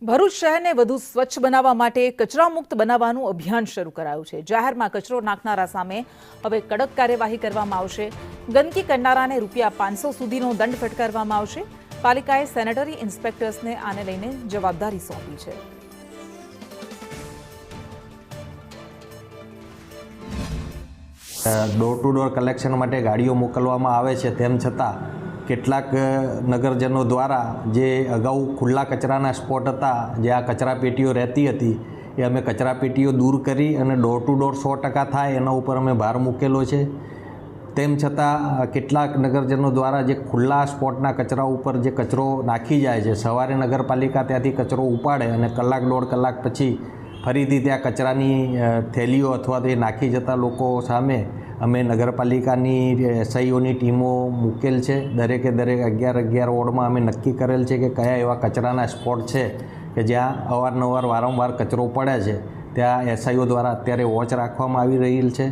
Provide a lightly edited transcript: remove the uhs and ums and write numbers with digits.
ભરૂચ શહેરને વધુ સ્વચ્છ બનાવવા માટે કચરા મુક્ત બનાવવાનું અભિયાન શરૂ કરાયું છે। જાહેરમાં કચરો નાખનારા સામે હવે કડક કાર્યવાહી કરવામાં આવશે। ગંદકી કરનારાને ₹500 સુધીનો દંડ ફટકારવામાં આવશે। પાલિકાએ સેનેટરી ઇન્સ્પેક્ટર્સને આને લઈને જવાબદારી સોંપી છે। ડોર ટુ ડોર કલેક્શન માટે ગાડીઓ મોકલવામાં આવે છે, તેમ છતાં કેટલાક નગરજનો દ્વારા જે અગાઉ ખુલ્લા કચરાના સ્પોટ હતા, જે આ કચરા પેટીઓ રહેતી હતી, એ અમે કચરા પેટીઓ દૂર કરી અને ડોર ટુ ડોર 100% થાય એના ઉપર અમે ભાર મૂકેલો છે। તેમ છતાં કેટલાક નગરજનો દ્વારા જે ખુલ્લા સ્પોટના કચરા ઉપર જે કચરો નાખી જાય છે, સવારે નગરપાલિકા ત્યાંથી કચરો ઉપાડે અને કલાક દોઢ કલાક પછી ફરીથી ત્યાં કચરાની થેલીઓ અથવા તો એ નાખી જતા લોકો સામે અમે નગરપાલિકાની એસઆઈઓની ટીમો મૂકેલ છે। દરેકે દરેક 11 વોર્ડમાં અમે નક્કી કરેલ છે કે કયા એવા કચરાના સ્પોટ છે કે જ્યાં અવારનવાર વારંવાર કચરો પડે છે, ત્યાં એસઆઈઓ દ્વારા અત્યારે વોચ રાખવામાં આવી રહેલ છે।